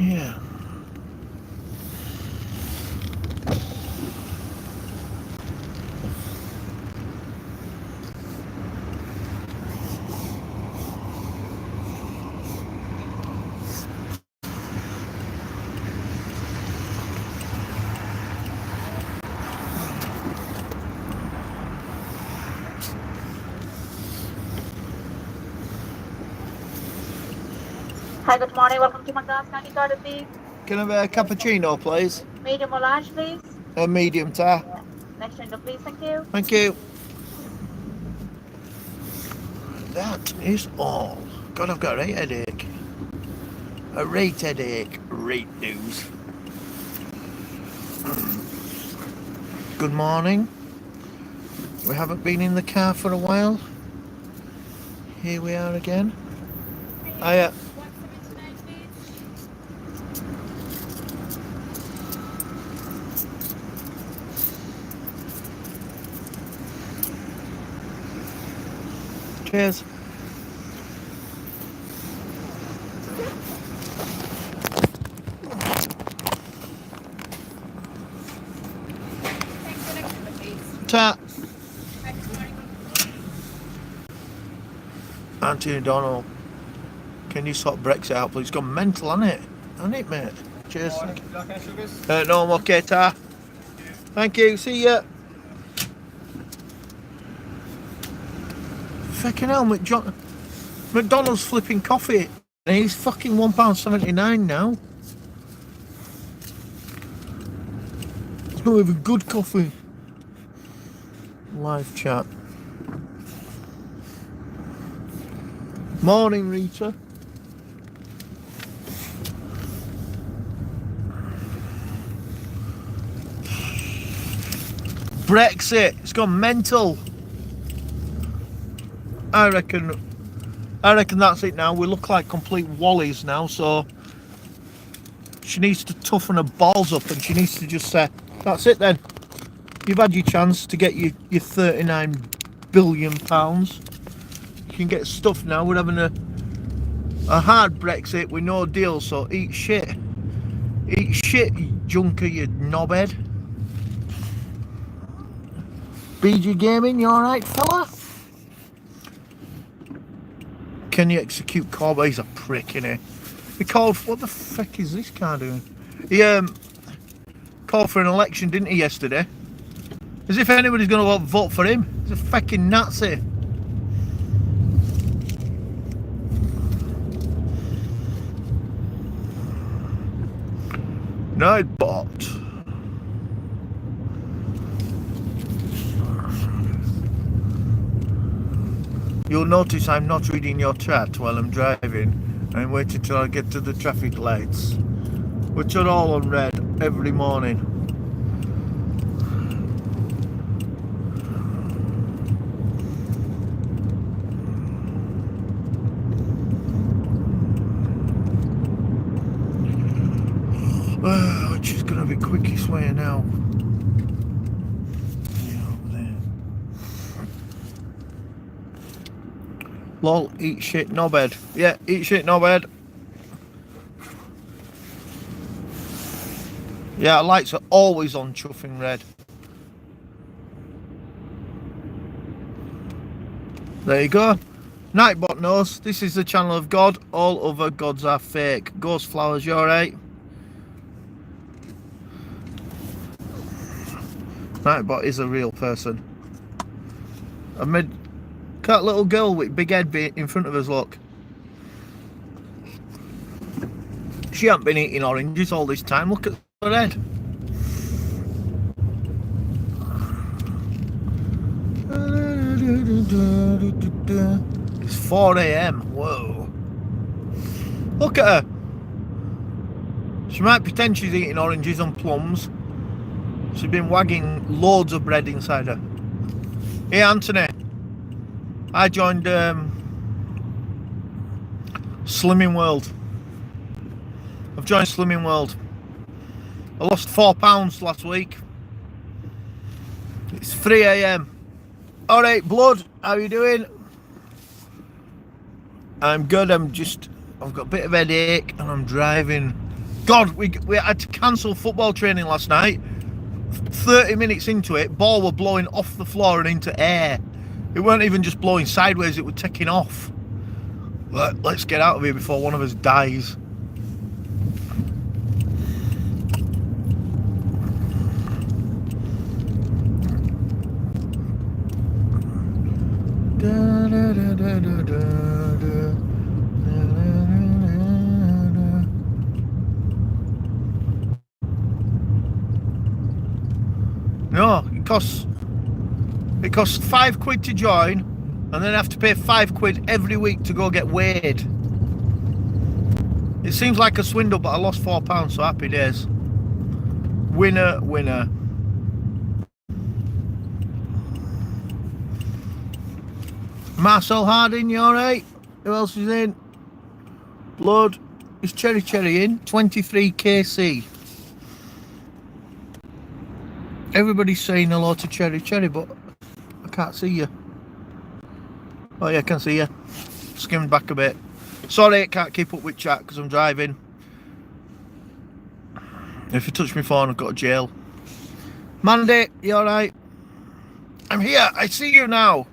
Yeah. Hi, good morning. Welcome to McDonald's County Garden, please. Can I have a cappuccino, please? Medium or large, please. A medium tar. Next window, please. Thank you. Thank you. That is all. God, I've got a right headache. A right headache. Right news. Good morning. We haven't been in the car for a while. Here we are again. I Cheers. Ta. Anthony O'Donnell, can you sort Brexit out, please? It's gone mental, hasn't it? Hasn't it, mate? Cheers. No, I'm okay, ta. Thank you. See ya. Fucking hell, McDonald's flipping coffee. And he's fucking £1.79 now. It's not even good coffee. Live chat. Morning, Rita. Brexit. It's gone mental. I reckon that's it now. We look like complete wallies now, so she needs to toughen her balls up and she needs to just say, that's it then. You've had your chance to get your £39 billion. You can get stuff now. We're having a hard Brexit with no deal, so eat shit. Eat shit, you junker, you knobhead. BG Gaming, you alright, fella? Can you execute Corbyn? He's a prick, innit? He called, what the fuck is this guy doing? He called for an election, didn't he, yesterday? As if anybody's going to vote for him. He's a fucking Nazi. Nightbot. You'll notice I'm not reading your chat while I'm driving. I'm waiting till I get to the traffic lights, which are all on red every morning. Which is going to be quickest way now. Lol, eat shit, knobhead. Yeah, eat shit, knobhead. Yeah, lights are always on chuffing red. There you go. Nightbot knows this is the channel of God. All other gods are fake. Ghost Flowers, you alright? Nightbot is a real person. I've made that little girl with big head in front of us, look. She hasn't been eating oranges all this time. Look at her head. It's 4 AM. Whoa. Look at her. She might pretend she's eating oranges and plums. She's been wagging loads of bread inside her. Hey, Anthony. I joined Slimming World. I've joined Slimming World. I lost 4 pounds last week. It's 3 AM. Alright, Blood, how are you doing? I'm good. I've got a bit of headache and I'm driving God, we had to cancel football training last night. 30 minutes into it, ball were blowing off the floor and into air. It weren't even just blowing sideways, it was taking off. Let's get out of here before one of us dies. No, it costs £5 to join, and then I have to pay £5 every week to go get weighed. It seems like a swindle, but I lost £4, so happy days. Winner, winner. Marcel Harding, you alright? Who else is in? Blood. Is Cherry in? 23 KC. Everybody's saying hello to Cherry, but I can't see you. Oh yeah, I can see you. Skimmed back a bit. Sorry, I can't keep up with chat because I'm driving. If you touch my phone, I've got a jail. Mandy, you alright? I'm here, I see you now.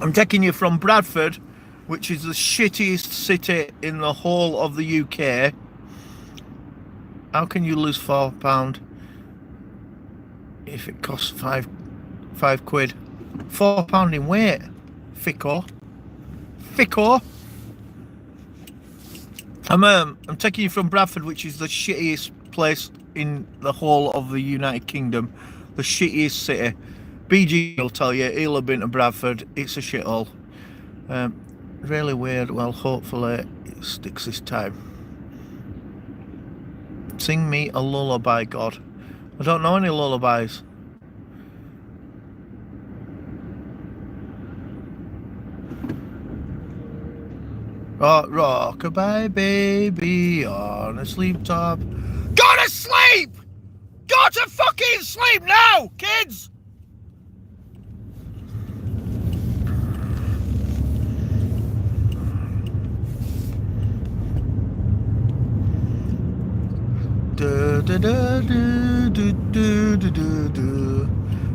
I'm taking you from Bradford, which is the shittiest city in the whole of the UK. How can you lose £4 if it costs five quid? £4 in weight, Ficko. I'm taking you from Bradford, which is the shittiest place in the whole of the United Kingdom, the shittiest city. BG will tell you, he'll have been to Bradford. It's a shithole. Really weird. Well, hopefully it sticks this time. Sing me a lullaby, God. I don't know any lullabies. Oh, rock-a-bye baby on a sleep top. Go to sleep! Go to fucking sleep now, kids!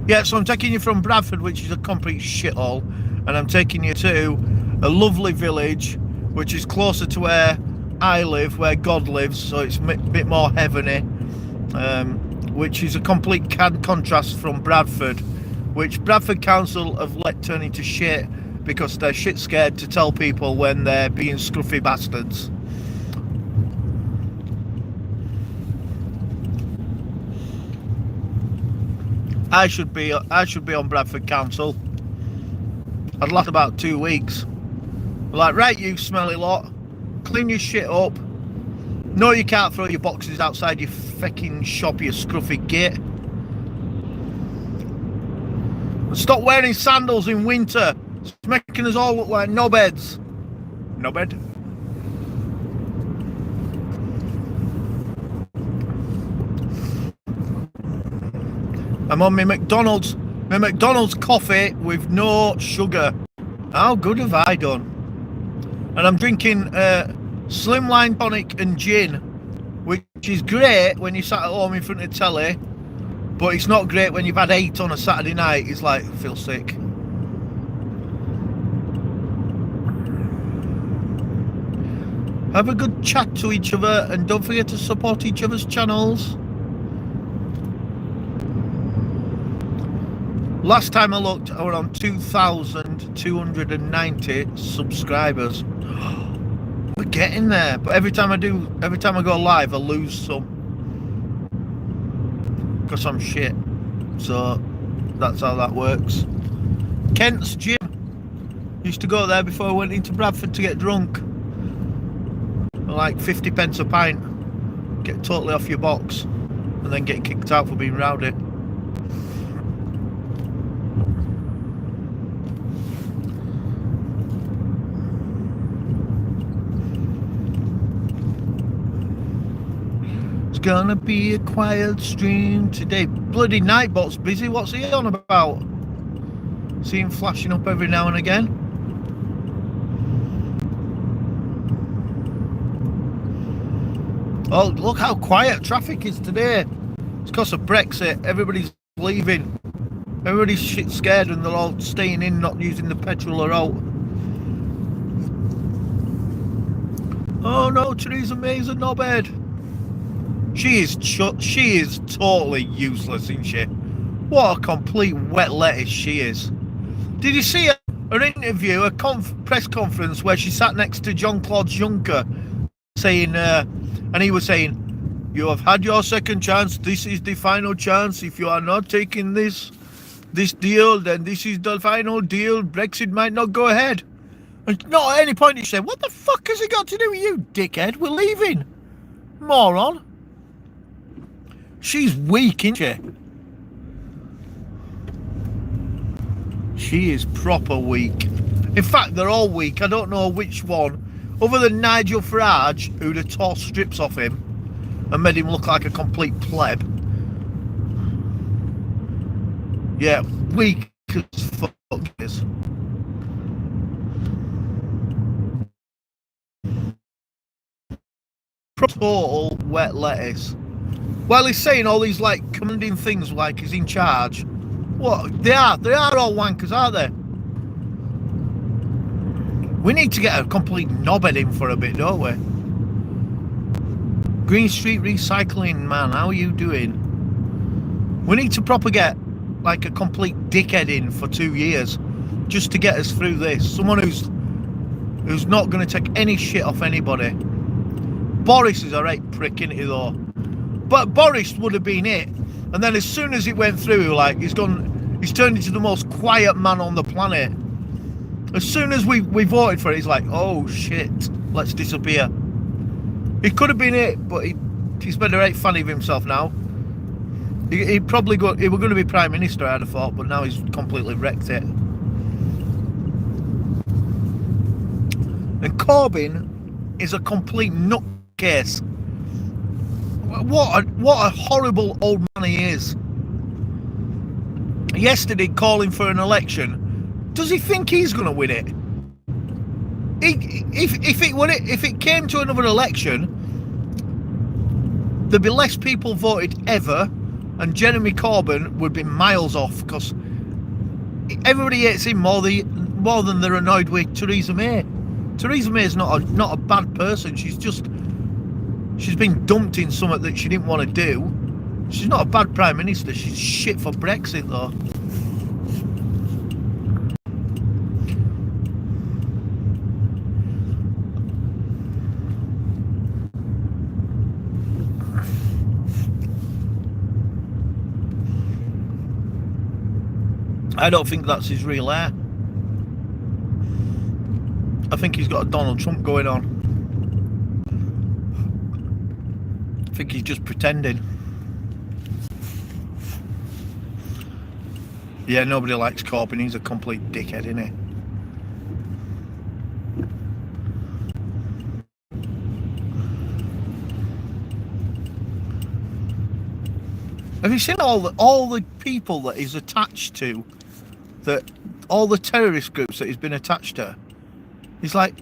Yeah, so I'm taking you from Bradford, which is a complete shithole, and I'm taking you to a lovely village which is closer to where I live, where God lives, so it's a bit more heavenly, which is a complete contrast from Bradford, which Bradford Council have let turn into shit because they're shit scared to tell people when they're being scruffy bastards. I should be on Bradford Council. I'd last about 2 weeks. Like, right, you smelly lot, clean your shit up. No, you can't throw your boxes outside your fucking shop, you scruffy git. And stop wearing sandals in winter. It's making us all look like knobheads. Knobhead. I'm on my McDonald's coffee with no sugar. How good have I done? And I'm drinking Slimline tonic and gin, which is great when you're sat at home in front of the telly, but it's not great when you've had 8 on a Saturday night. It's like, I feel sick. Have a good chat to each other, and don't forget to support each other's channels. Last time I looked, I was on 2,290 subscribers. We're getting there, but every time I go live, I lose some because I'm shit. So that's how that works. Kent's Gym. Used to go there before I went into Bradford to get drunk. Like 50 pence a pint. Get totally off your box, and then get kicked out for being rowdy. Gonna be a quiet stream today. Bloody Nightbot's busy. What's he on about? See him flashing up every now and again. Oh, look how quiet traffic is today. It's because of Brexit. Everybody's leaving. Everybody's shit scared and they're all staying in, not using the petrol or out. Oh no, Theresa May's a knobhead. She is totally useless, isn't she? What a complete wet lettuce she is. Did you see her interview, a press conference where she sat next to Jean-Claude Juncker, saying, and he was saying, "You have had your second chance. This is the final chance. If you are not taking this deal, then this is the final deal. Brexit might not go ahead." And not at any point did she say, "What the fuck has it got to do with you, dickhead? We're leaving, moron." She's weak, isn't she? She is proper weak. In fact, they're all weak. I don't know which one, other than Nigel Farage, who'd have tore strips off him and made him look like a complete pleb. Yeah, weak as fuck is. Total wet lettuce. While he's saying all these like commanding things like he's in charge. What? They are all wankers, aren't they? We need to get a complete knobhead in for a bit, don't we? Green Street Recycling, man, how are you doing? We need to proper get like a complete dickhead in for 2 years just to get us through this. Someone who's not going to take any shit off anybody. Boris is a right prick, isn't he, though? But Boris would have been it. And then as soon as it went through, like, he's turned into the most quiet man on the planet. As soon as we voted for it, he's like, oh shit, let's disappear. He could have been it, but he's made a right fan of himself now. He were going to be Prime Minister, I'd have thought, but now he's completely wrecked it. And Corbyn is a complete nutcase. What a horrible old man he is. Yesterday, calling for an election. Does he think he's going to win it? If it came to another election, there'd be less people voted ever, and Jeremy Corbyn would be miles off because everybody hates him more than they're annoyed with Theresa May. Theresa May is not a bad person. She's been dumped in something that she didn't want to do. She's not a bad Prime Minister. She's shit for Brexit, though. I don't think that's his real hair. I think he's got a Donald Trump going on. I think he's just pretending. Yeah, nobody likes Corbyn. He's a complete dickhead, isn't he? Have you seen all the people that he's attached to? That all the terrorist groups that he's been attached to? He's like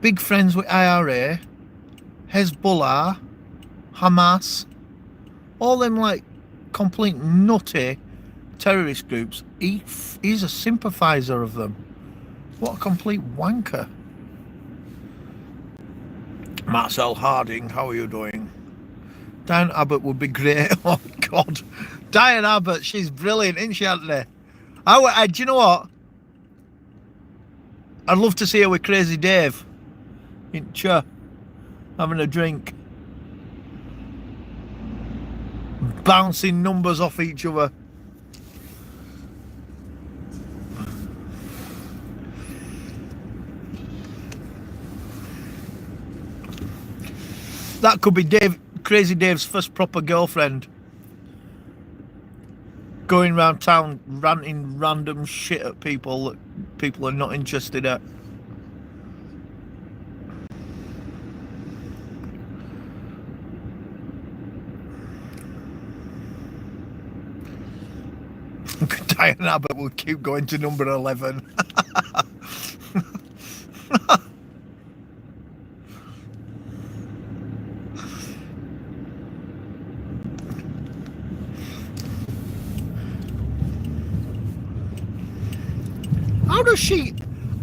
big friends with IRA, Hezbollah, Hamas, all them like complete nutty terrorist groups. He's a sympathiser of them. What a complete wanker. Marcel Harding, how are you doing? Diane Abbott would be great. Oh God, Diane Abbott, she's brilliant, isn't she, Anthony? Do you know what? I'd love to see her with Crazy Dave in Chur, having a drink, bouncing numbers off each other. That could be Crazy Dave's first proper girlfriend. Going around town ranting random shit at people that people are not interested at. Diane Abbott will keep going to number 11.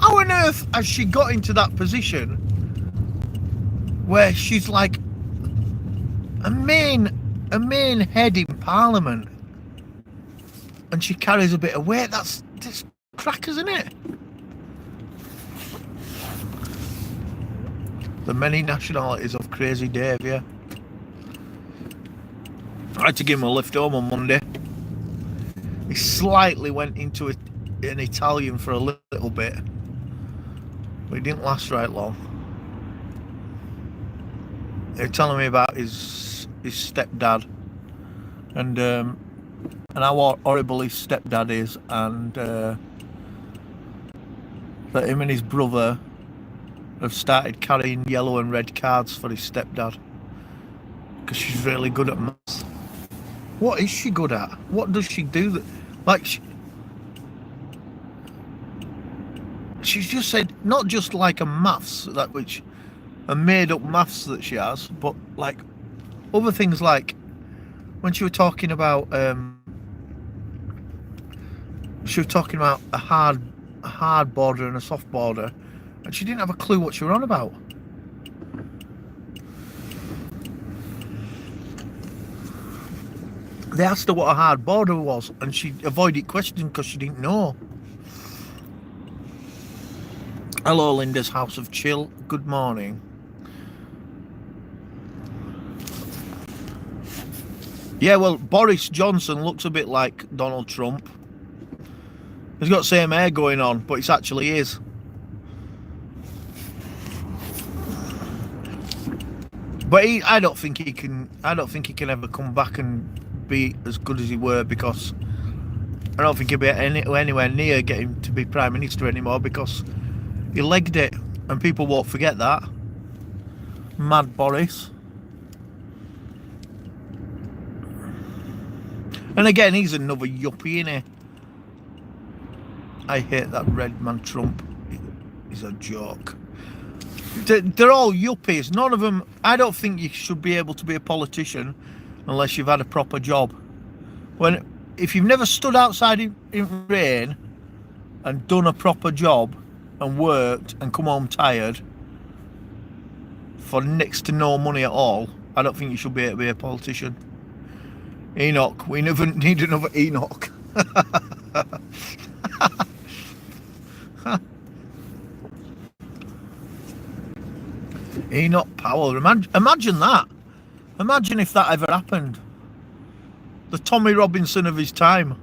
how on earth has she got into that position where she's like a main head in Parliament and she carries a bit of weight? That's crackers, isn't it? The many nationalities of Crazy Dave, yeah. I had to give him a lift home on Monday. He slightly went into an Italian for a little bit, but it didn't last right long. They were telling me about his stepdad and how horrible his stepdad is, and that him and his brother have started carrying yellow and red cards for his stepdad because she's really good at maths. What is she good at? What does she do? She's just said not just like a maths, that which a made up maths that she has, but like other things, like when she was talking about a hard border and a soft border, and she didn't have a clue what she was on about. They asked her what a hard border was, and she avoided questions because she didn't know. Hello, Linda's House of Chill. Good morning. Yeah, well, Boris Johnson looks a bit like Donald Trump. He's got the same hair going on, but it's actually his. But I don't think he can ever come back and be as good as he were, because I don't think he'll be anywhere near getting to be Prime Minister anymore, because he legged it, and people won't forget that. Mad Boris. And again, he's another yuppie, innit? I hate that red man Trump. He's a joke. They're all yuppies. None of them. I don't think you should be able to be a politician unless you've had a proper job. If you've never stood outside in rain and done a proper job and worked and come home tired for next to no money at all, I don't think you should be able to be a politician. Enoch, we never need another Enoch. Enoch Powell. Imagine that. Imagine if that ever happened. The Tommy Robinson of his time.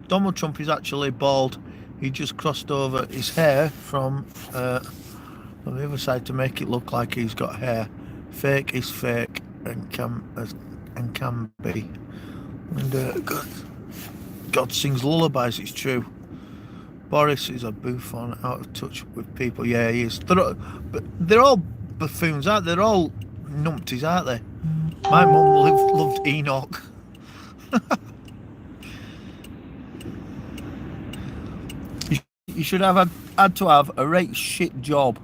Donald Trump is actually bald. He just crossed over his hair from the other side to make it look like he's got hair. Fake is fake and can be. And God sings lullabies, it's true. Boris is a bouffon, out of touch with people. Yeah, he is. They're all buffoons, aren't they? They're all numpties, aren't they? My mum loved Enoch. You should have had to have a right shit job,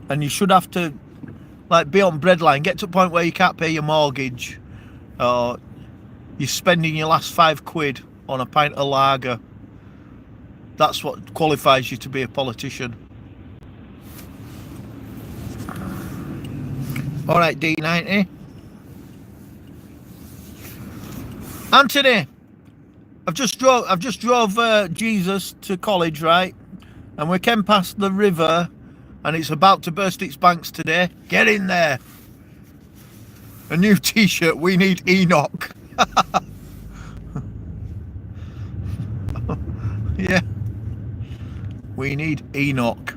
and you should have to be on breadline, get to a point where you can't pay your mortgage, or you're spending your last £5 on a pint of lager. That's what qualifies you to be a politician. All right, D90. Anthony, I've just drove Jesus to college, right? And we came past the river, and it's about to burst its banks today. Get in there. A new T-shirt. We need Enoch. Yeah. We need Enoch.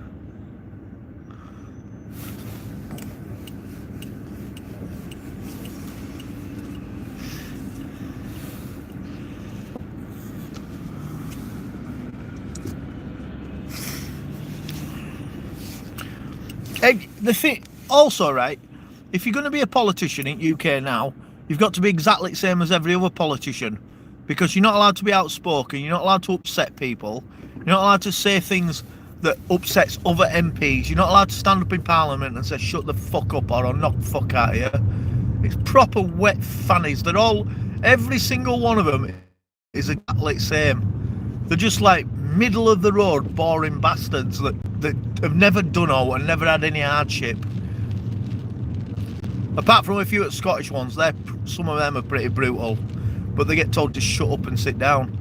The thing, also, right, if you're going to be a politician in UK now, you've got to be exactly the same as every other politician, because you're not allowed to be outspoken, you're not allowed to upset people, you're not allowed to say things that upsets other MPs, you're not allowed to stand up in Parliament and say shut the fuck up or I'll knock the fuck out of you. It's proper wet fannies. Every single one of them is exactly the same. They're just like middle of the road, boring bastards that have never done all and never had any hardship. Apart from a few Scottish ones, some of them are pretty brutal, but they get told to shut up and sit down.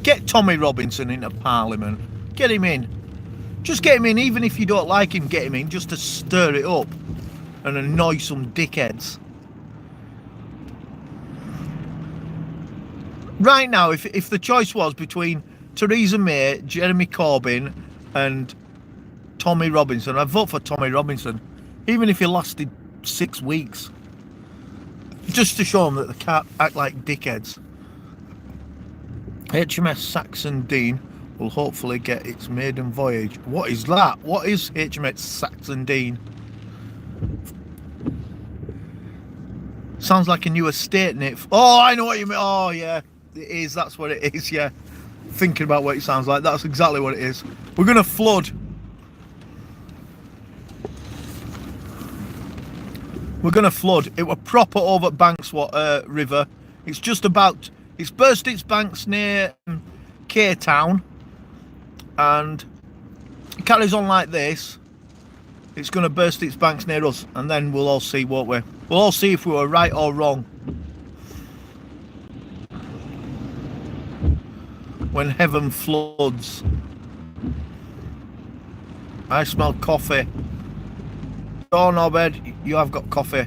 Get Tommy Robinson into Parliament. Get him in. Just get him in, even if you don't like him, get him in, just to stir it up and annoy some dickheads. Right now, if the choice was between Theresa May, Jeremy Corbyn and Tommy Robinson, I'd vote for Tommy Robinson, even if he lasted 6 weeks. Just to show them that they can't act like dickheads. HMS Saxon Dean will hopefully get its maiden voyage. What is that? What is HMS Saxon Dean? Sounds like a new estate, Nick. Oh, I know what you mean. Oh, yeah, it is. That's what it is, yeah. Thinking about what it sounds like, that's exactly what it is. We're going to flood. We're going to flood. It were proper over at Bankswater River. It's just about... It's burst its banks near K-Town, and it carries on like this. It's going to burst its banks near us, and then we'll all see, won't we? We'll all see if we were right or wrong. When heaven floods. I smell coffee. Oh no, bed, you have got coffee.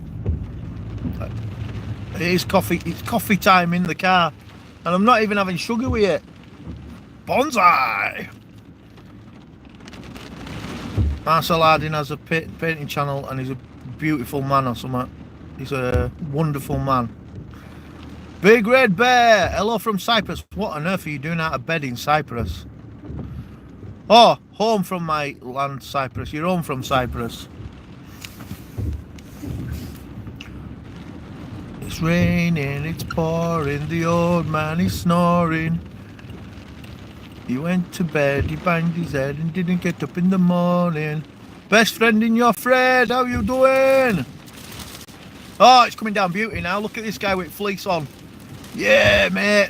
It is coffee. It's coffee time in the car, and I'm not even having sugar with it. Bonsai. Marcel Harding has a painting channel, and he's a beautiful man or something. He's a wonderful man. Big Red Bear, hello from Cyprus. What on earth are you doing out of bed in Cyprus? Oh, home from my land, Cyprus. You're home from Cyprus. It's raining, it's pouring, the old man is snoring. He went to bed, he banged his head and didn't get up in the morning. Best friend in your Fred, how you doing? Oh, it's coming down beauty now. Look at this guy with fleece on. Yeah, mate.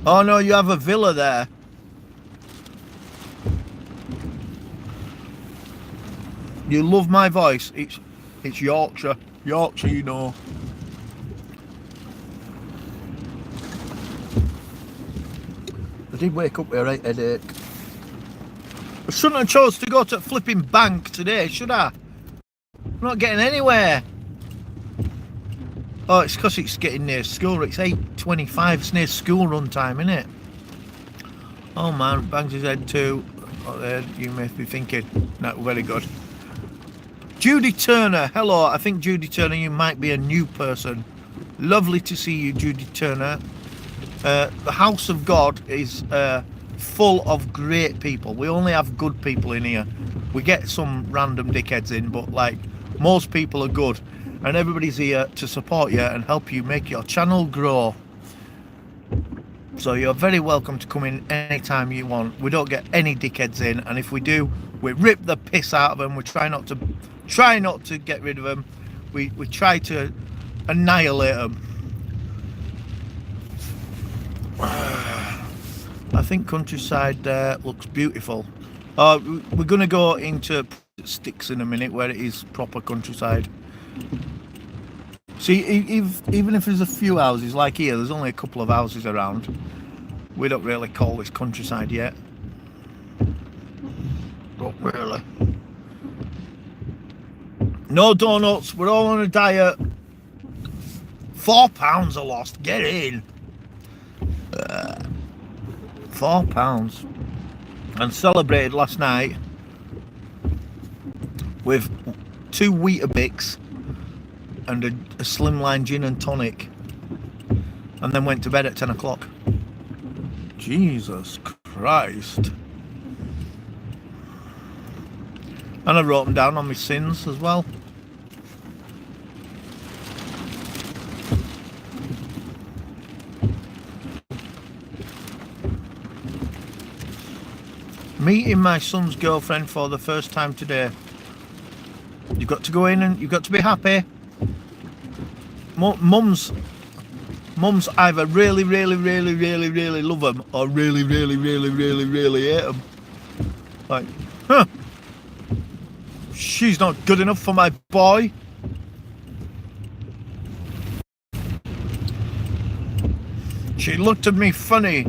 Oh no, you have a villa there. You love my voice. It's Yorkshire. Yorkshire, you know. I did wake up with a right headache. I shouldn't have chose to go to flipping bank today, should I? I'm not getting anywhere. Oh, it's because it's getting near school. It's 8:25. It's near school run time, isn't it? Oh man, bangs his head too. Oh, you may be thinking, no, very good. Judy Turner, hello. I think Judy Turner, you might be a new person. Lovely to see you, Judy Turner. The House of God is full of great people. We only have good people in here. We get some random dickheads in, but like most people are good, and everybody's here to support you and help you make your channel grow. So you're very welcome to come in anytime you want. We don't get any dickheads in, and if we do, we rip the piss out of them. We try not to get rid of them. We try to annihilate them. I think countryside there looks beautiful. We're going to go into Sticks in a minute, where it is proper countryside. See, even if there's a few houses like here, there's only a couple of houses around. We don't really call this countryside yet. Not really. No donuts. We're all on a diet. £4 are lost. Get in. £4. And celebrated last night with 2 Weetabix and a slimline gin and tonic, and then went to bed at 10 o'clock. Jesus Christ. And I wrote them down on my sins as well. Meeting my son's girlfriend for the first time today. You've got to go in and you've got to be happy. Mums either really love them or really hate them. Like, huh? She's not good enough for my boy. She looked at me funny.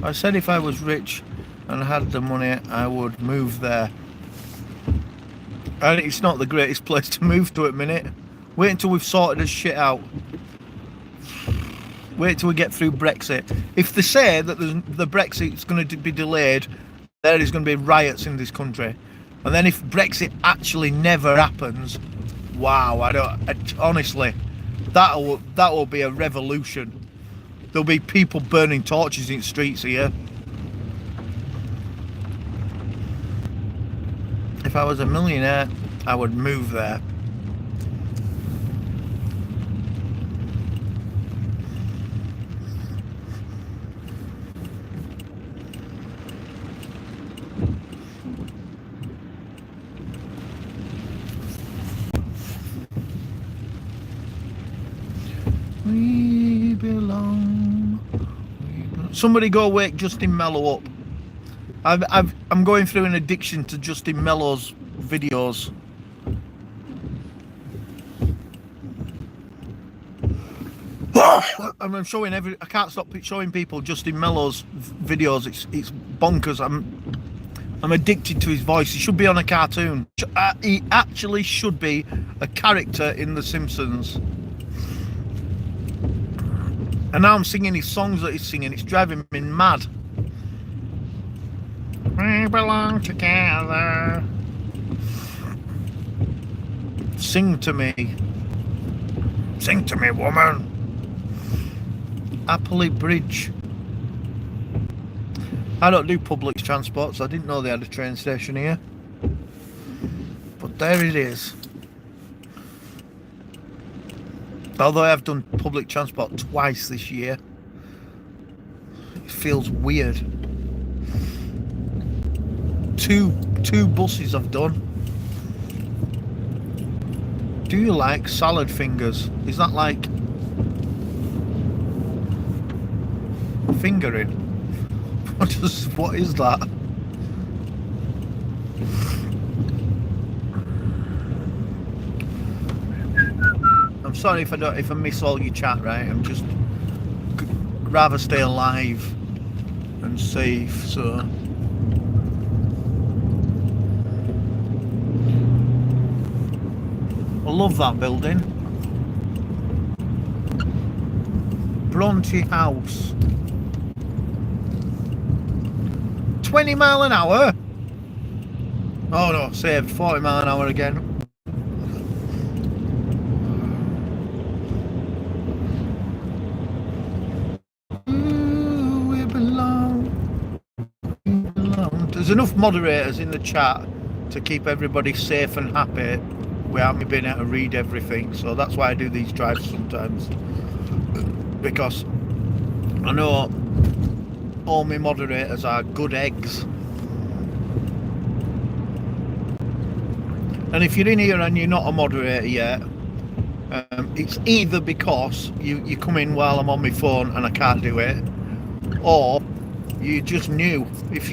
I said if I was rich and had the money, I would move there. And it's not the greatest place to move to at the minute. Wait until we've sorted this shit out. Wait till we get through Brexit. If they say that the Brexit's going to be delayed, there is going to be riots in this country. And then if Brexit actually never happens, wow, honestly, that will be a revolution. There'll be people burning torches in the streets here. If I was a millionaire, I would move there. We belong. Somebody go wake Justin Mello up. I'm going through an addiction to Justin Mello's videos. I'm showing I can't stop showing people Justin Mello's videos. It's bonkers. I'm addicted to his voice. He should be on a cartoon. He actually should be a character in The Simpsons. And now I'm singing his songs that he's singing. It's driving me mad. We belong together. Sing to me. Sing to me, woman. Appley Bridge. I don't do public transport, so I didn't know they had a train station here. But there it is. Although I have done public transport twice this year, it feels weird. Two buses I've done. Do you like salad fingers? Is that like fingering? What is that? I'm sorry if I miss all your chat, right? I'm just rather stay alive and safe, so. I love that building. Bronte House. 20 mile an hour? Oh no, saved 40 mile an hour again. Ooh, we belong. There's enough moderators in the chat to keep everybody safe and happy without me being able to read everything, so that's why I do these drives sometimes, because I know all my moderators are good eggs. And if you're in here and you're not a moderator yet, it's either because you come in while I'm on my phone and I can't do it, or you just new. If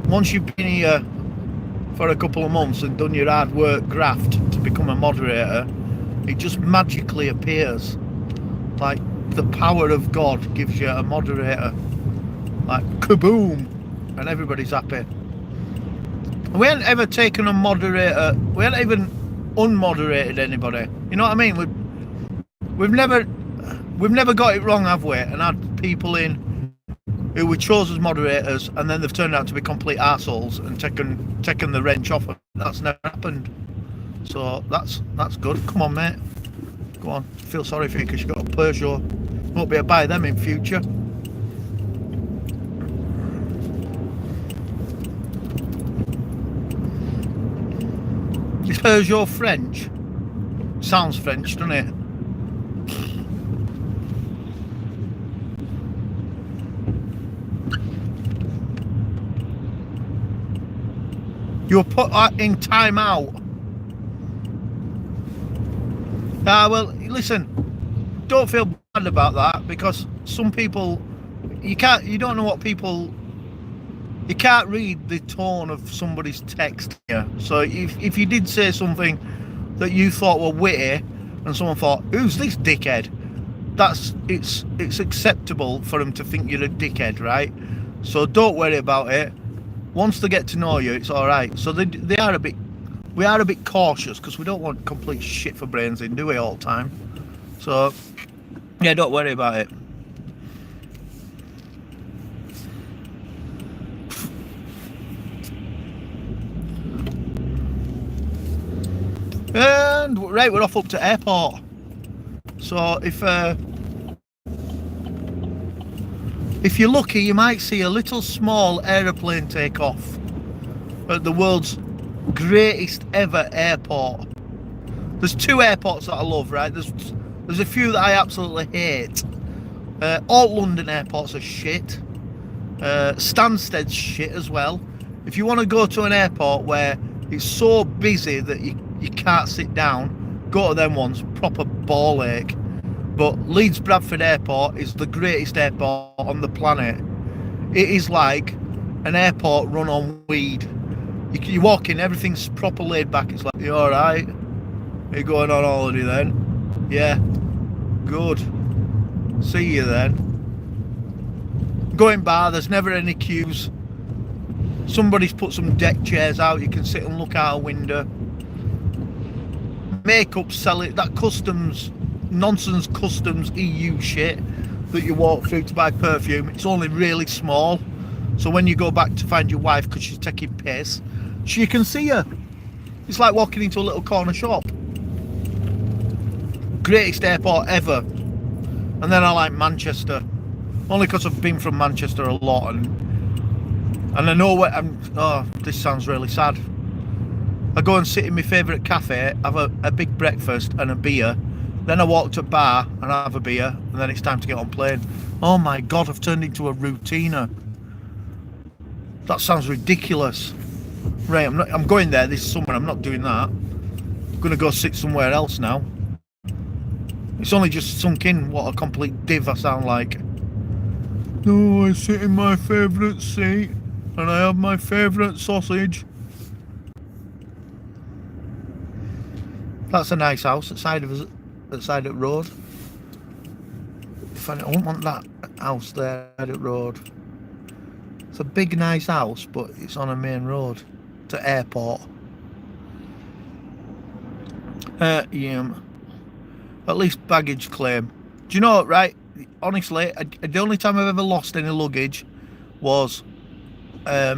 once you've been here for a couple of months and done your hard work graft to become a moderator, it just magically appears. Like the power of God gives you a moderator. Like kaboom, and everybody's happy. We ain't ever taken a moderator. We ain't even unmoderated anybody. You know what I mean? We've never got it wrong, have we? And had people in who were chosen as moderators, and then they've turned out to be complete arseholes and taken the wrench off. That's never happened. So that's good. Come on, mate. Go on. Feel sorry for you because you got a Peugeot. Won't be able to buy them in future. Is Peugeot French? Sounds French, doesn't it? You're put in time out. Well, listen, don't feel bad about that, because some people, you don't know what people, you can't read the tone of somebody's text here. So if you did say something that you thought were witty and someone thought, who's this dickhead, it's acceptable for them to think you're a dickhead, right? So don't worry about it. Once they get to know you, it's all right. So we are a bit cautious, because we don't want complete shit for brains in, do we, all the time? So yeah, don't worry about it. And right, we're off up to airport. So if you're lucky, you might see a little small aeroplane take off at the world's greatest ever airport. There's two airports that I love, right? There's a few that I absolutely hate. All London airports are shit. Stansted's shit as well. If you want to go to an airport where it's so busy that you can't sit down, go to them ones, proper ball ache. But Leeds Bradford Airport is the greatest airport on the planet. It is like an airport run on weed. You walk in, everything's proper laid back. It's like, you alright? Are you going on holiday then? Yeah. Good. See you then. Going by, there's never any queues. Somebody's put some deck chairs out, you can sit and look out a window. Makeup selling, that nonsense customs EU shit that you walk through to buy perfume, it's only really small. So when you go back to find your wife because she's taking piss, you can see her. It's like walking into a little corner shop. Greatest airport ever. And then I like Manchester, only because I've been from Manchester a lot, and I know where this sounds really sad. I go and sit in my favourite cafe, have a big breakfast and a beer, then I walk to a bar and I have a beer, and then it's time to get on plane. Oh my god, I've turned into a routiner. That sounds ridiculous. Right, I'm going there this summer, I'm not doing that. I'm going to go sit somewhere else now. It's only just sunk in what a complete div I sound like. No, I sit in my favourite seat and I have my favourite sausage. That's a nice house at side of the road. I don't want that house there at the road. It's a big nice house, but it's on a main road to airport. Yeah. At least baggage claim. Do you know what, right? Honestly, the only time I've ever lost any luggage was at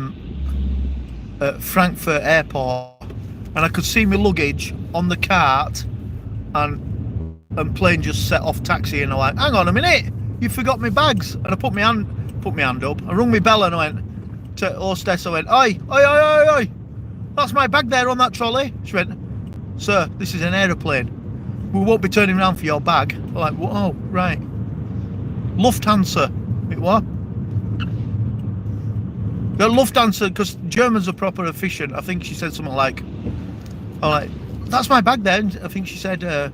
Frankfurt Airport, and I could see my luggage on the cart, and plane just set off taxi, and I'm like, hang on a minute, you forgot my bags. And I put my hand up, I rung my bell and I went to hostess, I went, oi, that's my bag there on that trolley. She went, sir, this is an aeroplane, we won't be turning around for your bag. I'm like, oh, right. Lufthansa. It what? The Lufthansa, because Germans are proper efficient. I think she said something like, I'm like, that's my bag then. I think she said, I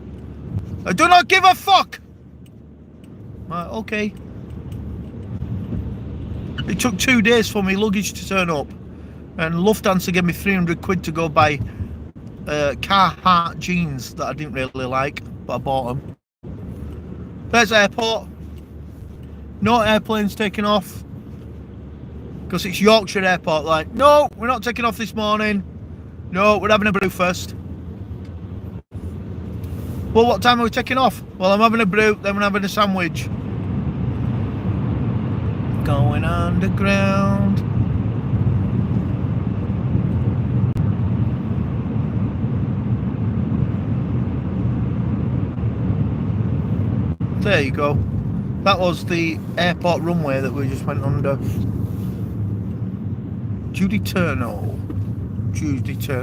do not give a fuck. I'm like, okay. It took 2 days for my luggage to turn up, and Lufthansa gave me 300 quid to go buy Carhartt jeans that I didn't really like, but I bought them. There's airport. No airplanes taking off, because it's Yorkshire Airport. Like, no, we're not taking off this morning. No, we're having a brew first. Well, what time are we taking off? Well, I'm having a brew, then we're having a sandwich. Going underground. There you go. That was the airport runway that we just went under. Judy Turner.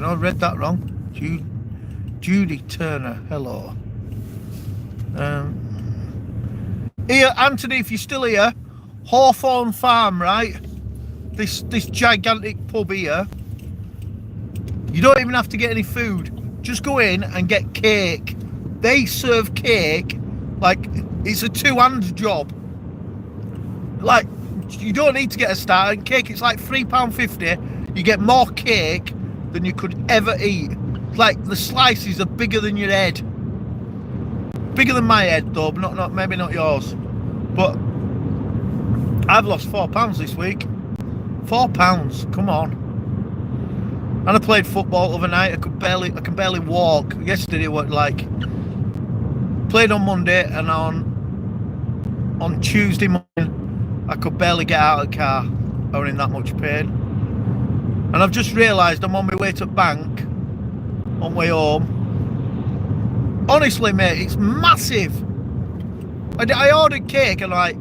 I read that wrong. Judy Turner. Hello. Here, Anthony, if you're still here, Hawthorne Farm, right? This gigantic pub here. You don't even have to get any food. Just go in and get cake. they serve cake like it's a two-hand job. Like, you don't need to get a starter cake. It's like £3.50. You get more cake than you could ever eat. It's like the slices are bigger than your head. Bigger than my head though, but not maybe not yours. But I've lost £4 this week. £4. Come on. And I played football overnight. I can barely walk. Yesterday, what like played on Monday, and on Tuesday morning, I could barely get out of the car. I was in that much pain. And I've just realised I'm on my way to bank, on my way home. Honestly, mate, it's massive. I ordered cake, and I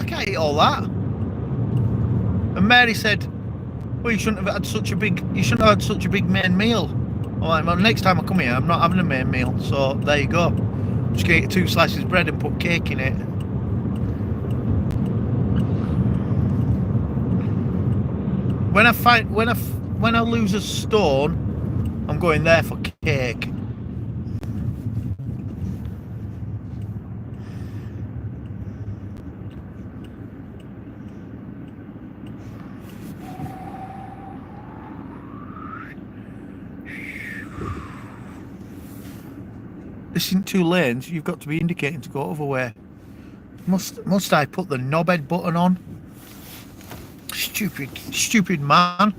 can't eat all that. And Mary said, well, you shouldn't have had such a big main meal. I'm like, well, next time I come here, I'm not having a main meal. So there you go. Just gonna get 2 slices of bread and put cake in it. When I lose a stone, I'm going there for cake. This isn't 2 lanes. You've got to be indicating to go other way. Must I put the knobhead button on? Stupid man.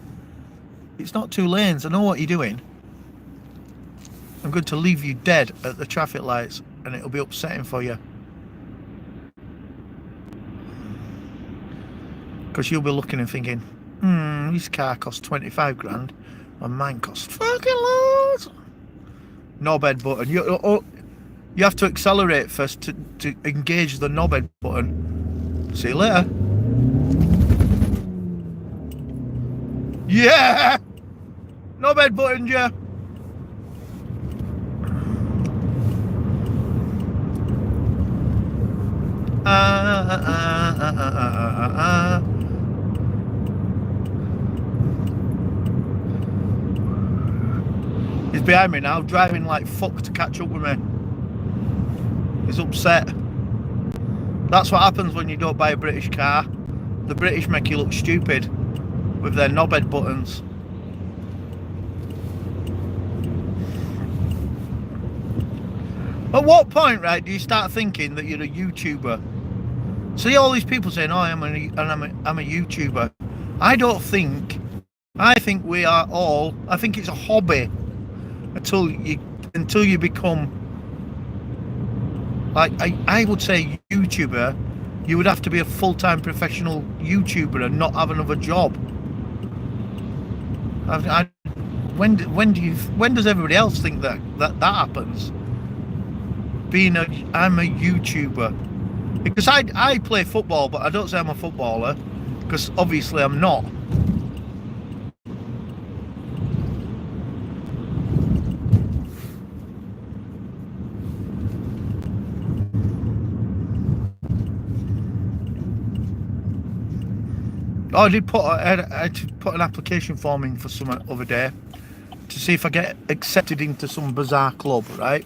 It's not 2 lanes. I know what you're doing. I'm going to leave you dead at the traffic lights, and it'll be upsetting for you. Because you'll be looking and thinking, his car costs 25 grand, and mine costs fucking loads. Knobhead button. You have to accelerate first to engage the knobhead button. See you later. Yeah! Knobhead button, yeah. He's behind me now, driving like fuck to catch up with me. He's upset. That's what happens when you don't buy a British car. The British make you look stupid with their knobhead buttons. At what point, right, do you start thinking that you're a YouTuber? See all these people saying, "Oh, I'm a YouTuber." I think we are all. I think it's a hobby until you become like I would say YouTuber. You would have to be a full-time professional YouTuber and not have another job. When does everybody else think that happens? I'm a YouTuber, because I play football, but I don't say I'm a footballer, because obviously I'm not. Oh, I had to put an application form in for some other day to see if I get accepted into some bizarre club, right?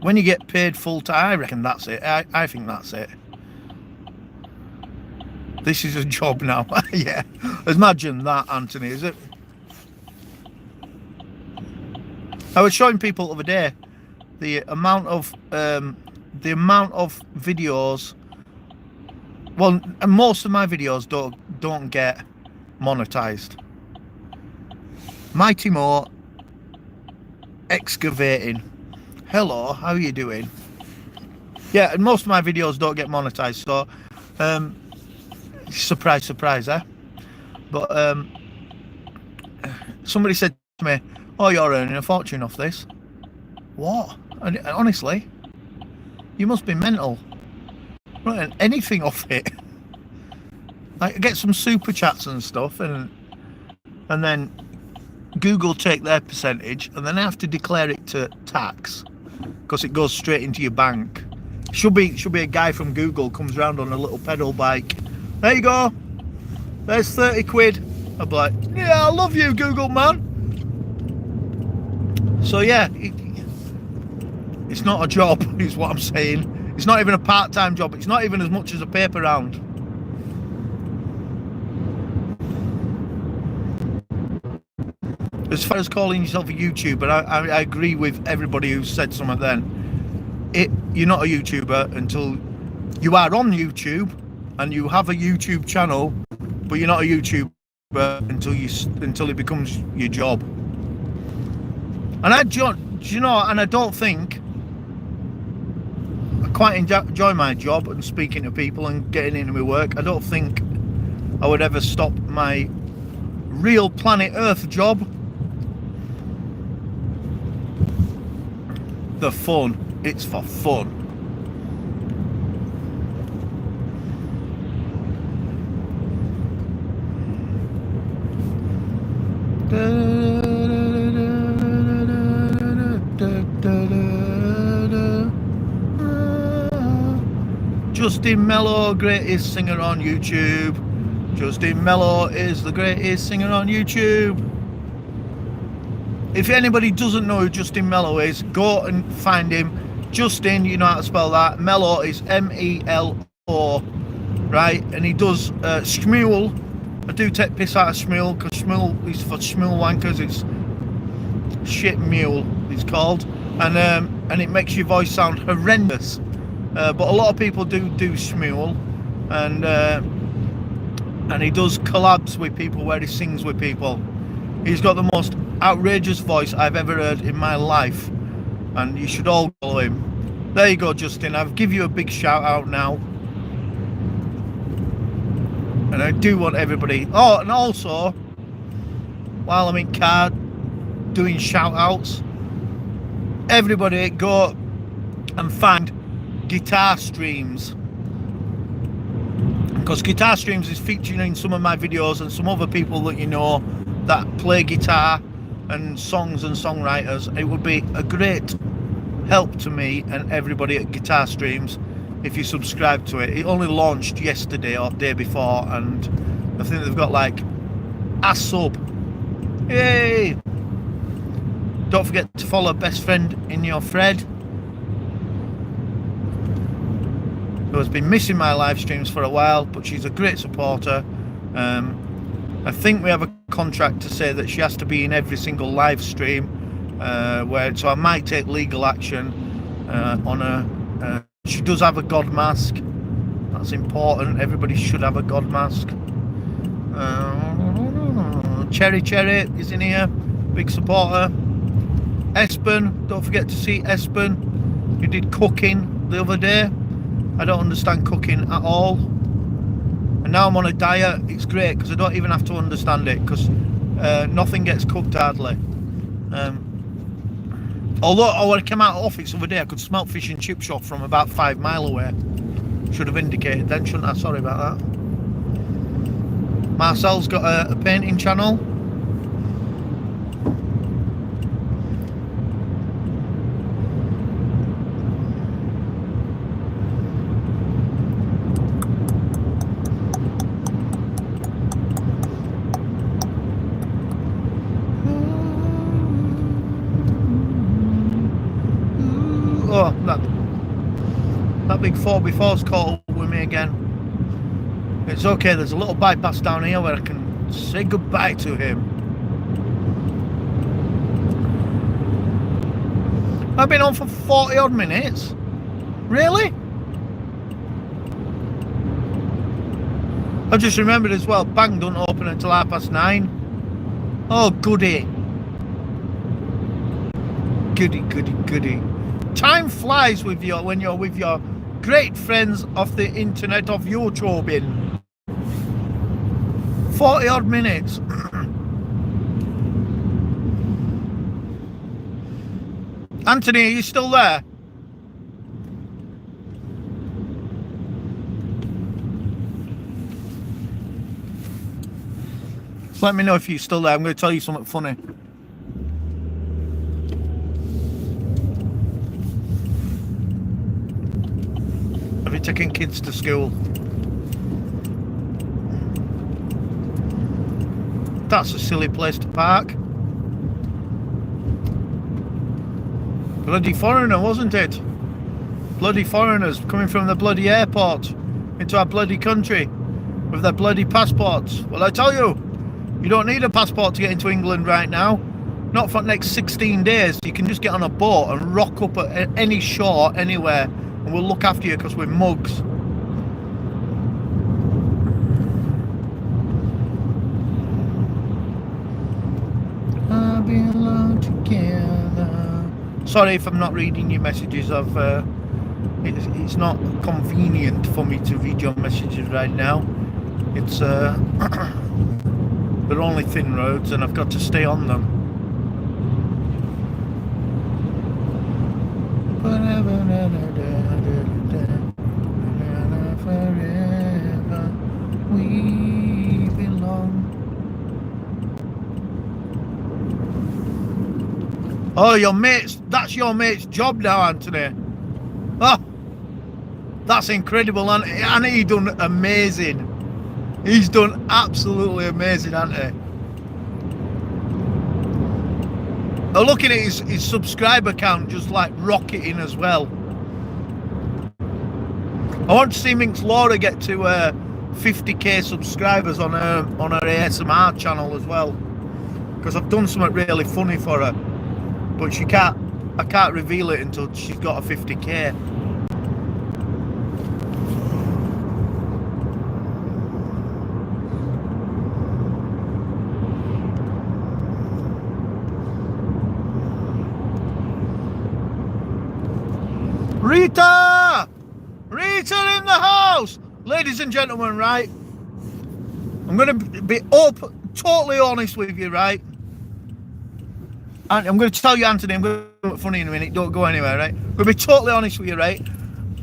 When you get paid full time, I reckon that's it. I think that's it. This is a job now. Yeah. Imagine that, Anthony, is it? I was showing people the other day the amount of videos. Well, most of my videos don't get monetized. Mighty Mo excavating. Hello, how are you doing? Yeah, and most of my videos don't get monetized, so surprise, eh? But somebody said to me, "Oh, you're earning a fortune off this." What? And honestly, you must be mental. I'm not earning anything off it. I get some super chats and stuff, and then Google take their percentage, and then I have to declare it to tax because it goes straight into your bank. Should be a guy from Google comes around on a little pedal bike. There you go. There's 30 quid. I'll be like, yeah, I love you, Google man. So yeah, It's not a job, is what I'm saying. It's not even a part-time job. It's not even as much as a paper round. As far as calling yourself a YouTuber, I agree with everybody who said something then. You're not a YouTuber until you are on YouTube and you have a YouTube channel, but you're not a YouTuber until it becomes your job. And I don't think I quite enjoy my job and speaking to people and getting into my work. I don't think I would ever stop my real planet Earth job. The fun. It's for fun. Justin Mello, greatest singer on YouTube. Justin Mello is the greatest singer on YouTube. If anybody doesn't know who Justin Mello is, go and find him. Justin, you know how to spell that. Mello is M-E-L-O, right? And he does Shmuel. I do take piss out of Shmuel because Shmuel is for Shmuel wankers. It's shit mule, it's called, and it makes your voice sound horrendous. But a lot of people do Shmuel, and he does collabs with people where he sings with people. He's got the most outrageous voice I've ever heard in my life, and you should all follow him. There you go, Justin. I'll give you a big shout out now. And I do want everybody. Oh, and also, while I'm in car doing shout outs, everybody go and find Guitar Streams, because Guitar Streams is featuring in some of my videos and some other people that you know that play guitar and songs and songwriters. It would be a great help to me and everybody at Guitar Streams if you subscribe to it. It only launched yesterday or day before, and I think they've got like a sub. Yay! Don't forget to follow Best Friend in Your Thread, who has been missing my live streams for a while, but she's a great supporter. I think we have a contract to say that she has to be in every single live stream, so I might take legal action on her. She does have a God mask. That's important. Everybody should have a God mask. Cherry is in here, big supporter. Espen, don't forget to see Espen, who did cooking the other day. I don't understand cooking at all, and now I'm on a diet. It's great because I don't even have to understand it, because nothing gets cooked hardly. Although when I came out of office the other day, I could smell fish and chip shop from about 5 miles away. Should have indicated then, shouldn't I? Sorry about that. Marcel's got a painting channel. Oh, that big 4x4's caught up with me again. It's okay, there's a little bypass down here where I can say goodbye to him. I've been on for 40 odd minutes. Really? I just remembered as well, Bang don't open until 9:30. Oh, goody. Goody. Time flies with you when you're with your great friends of the internet of YouTubing. 40 odd minutes. Anthony, are you still there? Let me know if you're still there. I'm going to tell you something funny. Have you taken kids to school? That's a silly place to park. Bloody foreigner, wasn't it? Bloody foreigners coming from the bloody airport into our bloody country with their bloody passports. Well, I tell you, you don't need a passport to get into England right now. Not for the next 16 days. You can just get on a boat and rock up at any shore, anywhere, and we'll look after you because we're mugs. I'll be alone together. Sorry if I'm not reading your messages. It's not convenient for me to read your messages right now. It's they're only thin roads and I've got to stay on them. Forever we belong. Oh, that's your mate's job now, Anthony. Oh, that's incredible, and he done amazing. He's done absolutely amazing, hasn't he? I'm looking at his subscriber count just like rocketing as well. I want to see Minx Laura get to 50k subscribers on her ASMR channel as well, because I've done something really funny for her, but I can't reveal it until she's got a 50k. Rita! Rita in the house! Ladies and gentlemen, right? I'm going to be totally honest with you, right? And I'm going to tell you, Anthony, I'm going to be funny in a minute. Don't go anywhere, right? I'm going to be totally honest with you, right?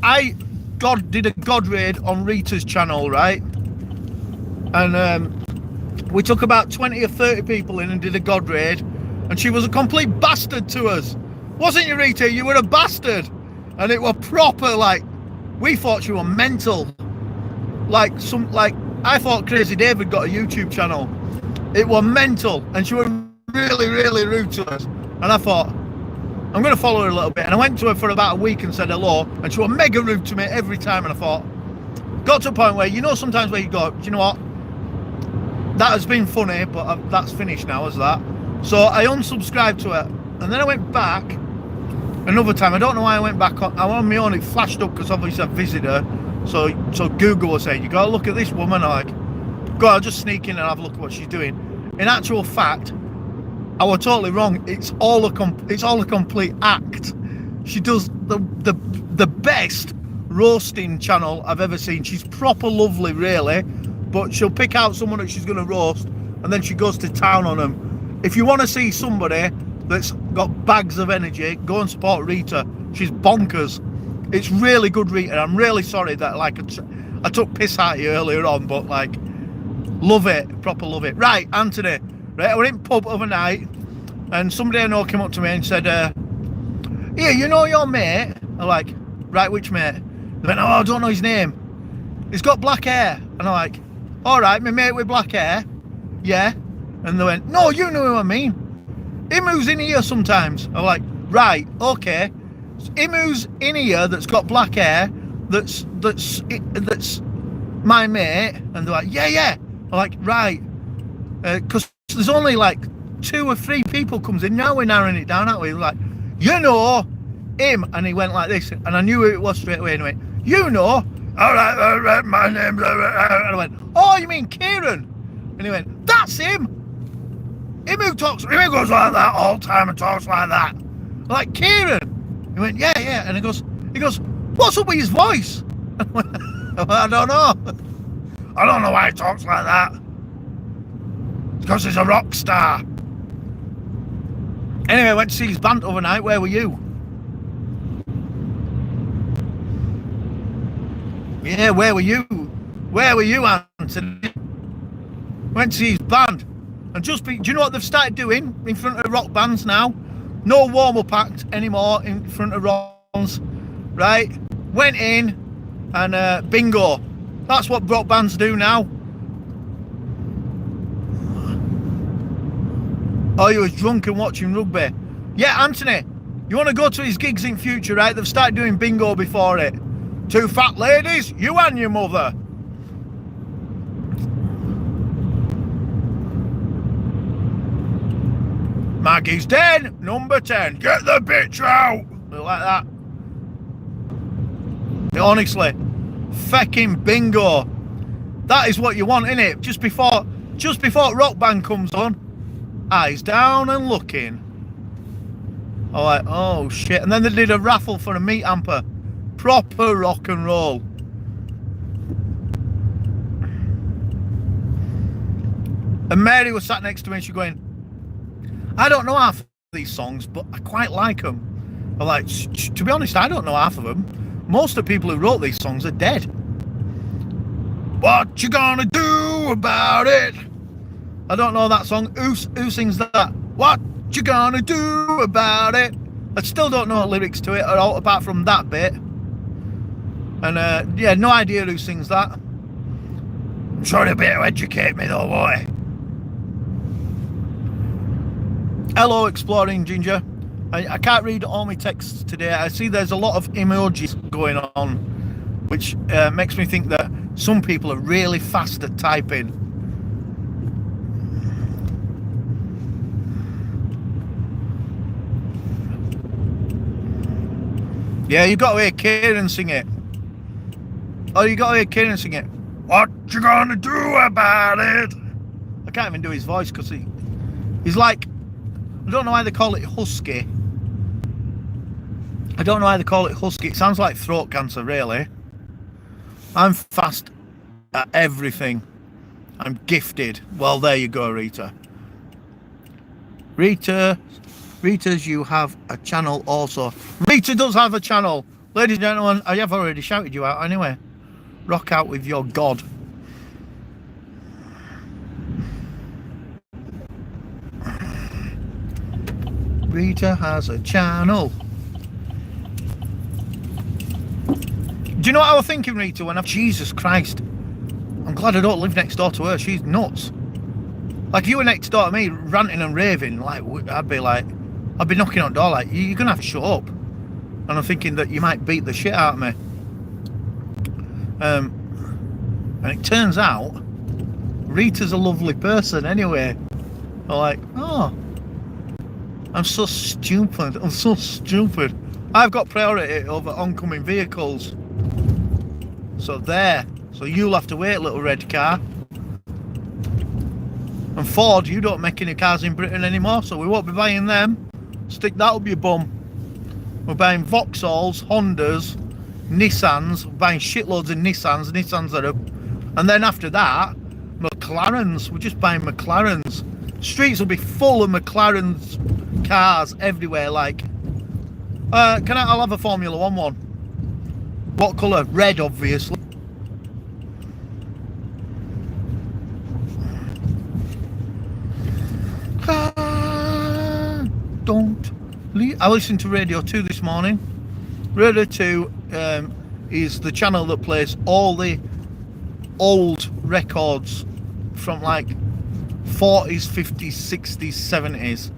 I did a God raid on Rita's channel, right? And we took about 20 or 30 people in and did a God raid. And she was a complete bastard to us. Wasn't you, Rita? You were a bastard. And it was proper, like, we thought she was mental. Like, I thought Crazy David got a YouTube channel. It was mental. And she was really, really rude to us. And I thought, I'm going to follow her a little bit. And I went to her for about a week and said hello. And she was mega rude to me every time. And I thought, got to a point where, you know, sometimes where you go, do you know what? That has been funny, but that's finished now, is that? So I unsubscribed to her. And then I went back. Another time, I don't know why I went back on. I'm on my own. It flashed up because obviously I visited her. So Google was saying, you got to look at this woman. I'm like, go on, I'll just sneak in and have a look at what she's doing. In actual fact, I was totally wrong. It's all a complete act. She does the best roasting channel I've ever seen. She's proper lovely, really, but she'll pick out someone that she's going to roast, and then she goes to town on them. If you want to see somebody that's got bags of energy, go and support Rita. She's bonkers. It's really good, Rita. I'm really sorry that, like, I took piss out of you earlier on, but, like, love it, proper love it. Right, Anthony, right, I were in pub overnight, and somebody I know came up to me and said, yeah, you know your mate? I'm like, right, which mate? They went, oh, I don't know his name. He's got black hair. And I'm like, all right, my mate with black hair? Yeah. And they went, no, you know who I mean. Him who's in here sometimes. I'm like, right, okay. Him who's in here that's got black hair, that's my mate. And they're like, yeah. I'm like, right. Because there's only like 2 or 3 people comes in. Now we're narrowing it down, aren't we? Like, you know him. And he went like this. And I knew who it was straight away. And he went, you know. All right, my name. And I went, oh, you mean Kieran? And he went, that's him. Him who goes like that all the time and talks like that. Like, Kieran. He went, yeah. And he goes, what's up with his voice? I went, I don't know. I don't know why he talks like that. It's because he's a rock star. Anyway, I went to see his band overnight. Where were you? Yeah, where were you? Where were you, Anthony? Went to see his band. And do you know what they've started doing in front of rock bands now? No warm-up act anymore in front of rock bands, right? Went in and bingo. That's what rock bands do now. Oh, you was drunk and watching rugby. Yeah, Anthony, You want to go to his gigs in future, right? They've started doing bingo before it. 2 fat ladies, you and your mother. Maggie's dead, number 10. Get the bitch out. Like that. Honestly, fecking bingo. That is what you want, innit? Just before Rock Band comes on. Eyes down and looking. I'm like, oh shit. And then they did a raffle for a meat hamper. Proper rock and roll. And Mary was sat next to me and she's going, I don't know half of these songs, but I quite like them. I'm like, to be honest, I don't know half of them. Most of the people who wrote these songs are dead. What you gonna do about it? I don't know that song. Who sings that? What you gonna do about it? I still don't know the lyrics to it at all, apart from that bit. And yeah, no idea who sings that. I'm trying to be able to educate me though, boy. Hello, Exploring Ginger. I can't read all my texts today. I see there's a lot of emojis going on, which makes me think that some people are really fast at typing. Yeah, you got to hear Kieran sing it. Oh, you got to hear Kieran sing it. What you gonna do about it? I can't even do his voice because he's like, I don't know why they call it husky. I don't know why they call it husky. It sounds like throat cancer, really. I'm fast at everything. I'm gifted. Well, there you go, Rita. Rita's, you have a channel also. Rita does have a channel. Ladies and gentlemen, I have already shouted you out anyway. Rock out with your God. Rita has a channel. Do you know what I was thinking, Rita, when Jesus Christ, I'm glad I don't live next door to her. She's nuts. Like, if you were next door to me ranting and raving, like, I'd be knocking on the door like, you're gonna have to shut up. And I'm thinking that you might beat the shit out of me. And it turns out Rita's a lovely person anyway. I'm like, oh, I'm so stupid. I'm so stupid. I've got priority over oncoming vehicles. So there. So you'll have to wait, little red car. And Ford, you don't make any cars in Britain anymore, so we won't be buying them. Stick that up your bum. We're buying Vauxhalls, Hondas, Nissans. We're buying shitloads of Nissans. Nissans are up. And then after that, McLarens. We're just buying McLarens. Streets will be full of McLarens cars everywhere. Like, I'll have a Formula 1 one. What colour? Red, obviously. Don't leave. I listened to Radio 2 this morning. Radio 2 is the channel that plays all the old records from like 40s, 50s, 60s, 70s.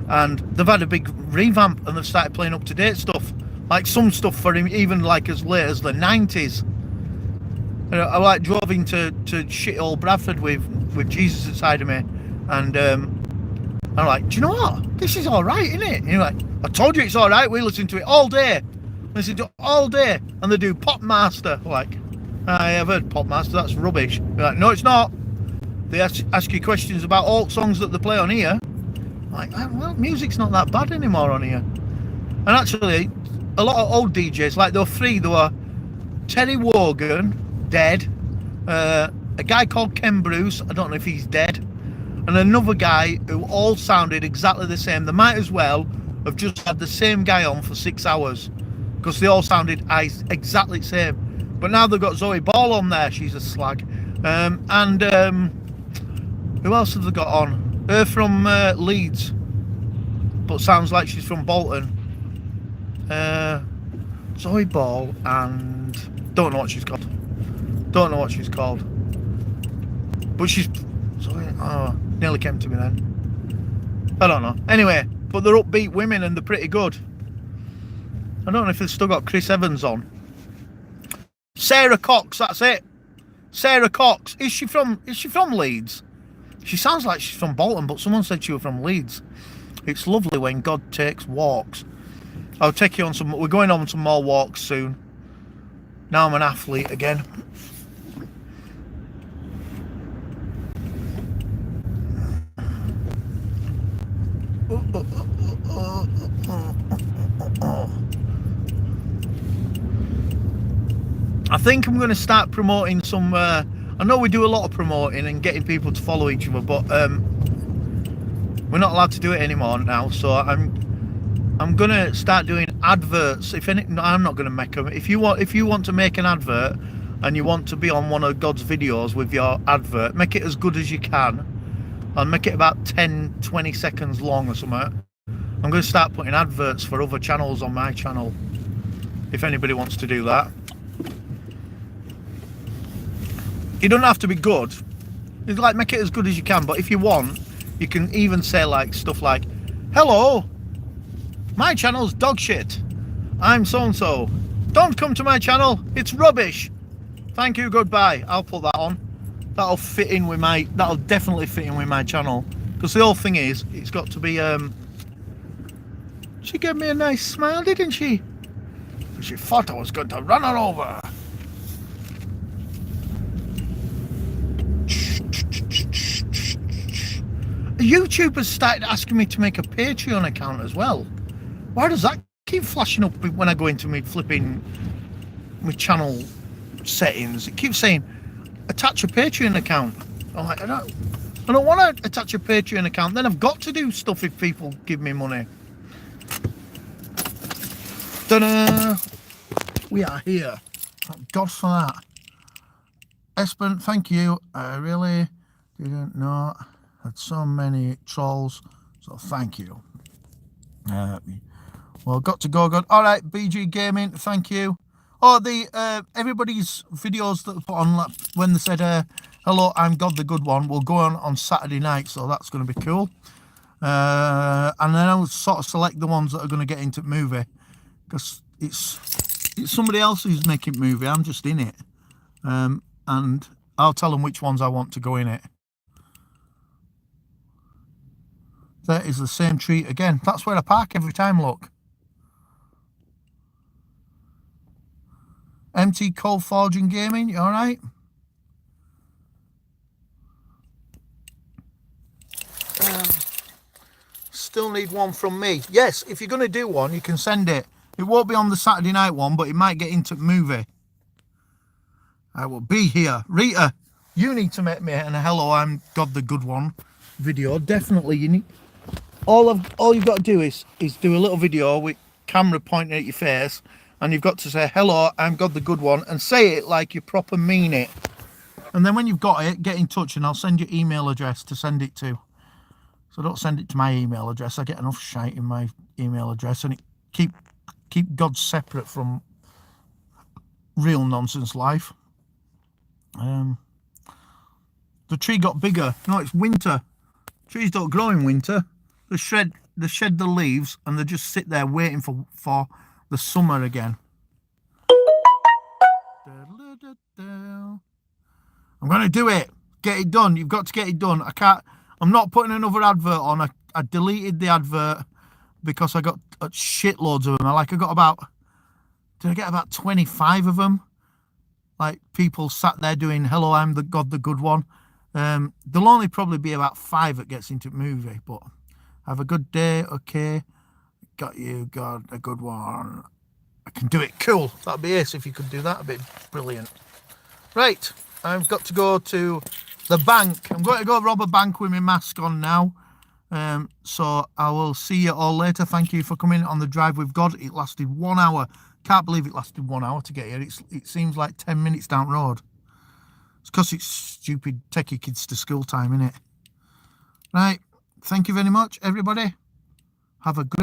And they've had a big revamp and they've started playing up-to-date stuff. Like some stuff for him, even like as late as the 90s. I like drove into shit old Bradford with Jesus inside of me. And I'm like, do you know what? This is alright, isn't it? And you're like, I told you it's alright. We listen to it all day. Listen to it all day. And they do Popmaster. Like, I have heard Popmaster, that's rubbish. You're like, no, it's not. They ask you questions about all songs that they play on here. I'm like, well, music's not that bad anymore on here. And actually, a lot of old DJs, like there were three. There were Terry Wogan, dead. A guy called Ken Bruce, I don't know if he's dead. And another guy who all sounded exactly the same. They might as well have just had the same guy on for 6 hours because they all sounded exactly the same. But now they've got Zoe Ball on there. She's a slag. And who else have they got on? Her from Leeds, but sounds like she's from Bolton. Zoe Ball and don't know what she's called. Don't know what she's called. But she's Zoe. Oh, nearly came to me then. I don't know. Anyway, but they're upbeat women and they're pretty good. I don't know if they've still got Chris Evans on. Sarah Cox, that's it. Sarah Cox. Is she from Leeds? She sounds like she's from Bolton, but someone said she was from Leeds. It's lovely when God takes walks. I'll take you on some. We're going on some more walks soon. Now I'm an athlete again. I think I'm going to start promoting some. I know we do a lot of promoting and getting people to follow each other, but we're not allowed to do it anymore now. So I'm going to start doing adverts. If any, no, I'm not going to make them. If you want to make an advert and you want to be on one of God's videos with your advert, make it as good as you can, and make it about 10-20 seconds long or something. I'm going to start putting adverts for other channels on my channel. If anybody wants to do that. It doesn't have to be good. It's like, make it as good as you can, but if you want, you can even say like stuff like, hello, my channel's dog shit. I'm so-and-so. Don't come to my channel, it's rubbish. Thank you, goodbye. I'll put that on. That'll definitely fit in with my channel. Because the whole thing is, it's got to be, she gave me a nice smile, didn't she? She thought I was going to run her over. YouTubers started asking me to make a Patreon account as well. Why does that keep flashing up when I go into my channel settings? It keeps saying attach a Patreon account. I'm like, I don't want to attach a Patreon account. Then I've got to do stuff if people give me money. Ta-da! We are here. Thank God for that. Espen, thank you. I really didn't know. Had so many trolls, so thank you. Well, got to go good. All right, BG Gaming, thank you. Oh, the everybody's videos that they put on when they said hello, I'm God the Good One will go on Saturday night, so that's going to be cool. And then I'll sort of select the ones that are going to get into the movie, because it's somebody else who's making the movie. I'm just in it, and I'll tell them which ones I want to go in it. That is the same tree again. That's where I park every time, look. MT Cold Forging Gaming, you alright? Still need one from me. Yes, if you're going to do one, you can send it. It won't be on the Saturday night one, but it might get into the movie. I will be here. Rita, you need to make me an hello, I'm God the Good One video. Definitely, you need... All you've got to do is do a little video with camera pointing at your face, and you've got to say, hello, I'm God the Good One, and say it like you proper mean it. And then when you've got it, get in touch and I'll send you email address to send it to. So don't send it to my email address. I get enough shite in my email address, and it keep God separate from real nonsense life. The tree got bigger. No, it's winter. Trees don't grow in winter. They shed the leaves and they just sit there waiting for the summer again. I'm going to do it. Get it done. You've got to get it done. I'm not putting another advert on. I deleted the advert because I got shitloads of them. I got about... Did I get about 25 of them? Like people sat there doing, hello, I'm the God the Good One. There'll only probably be about 5 that gets into the movie, but... Have a good day, okay. Got you, God, a good one. I can do it, cool. That'd be ace if you could do that, that'd be brilliant. Right, I've got to go to the bank. I'm going to go rob a bank with my mask on now. So I will see you all later. Thank you for coming on the Drive with God. It lasted 1 hour. Can't believe it lasted 1 hour to get here. It seems like 10 minutes down the road. It's because it's stupid techie kids to school time, innit? Right. Thank you very much, everybody. Have a good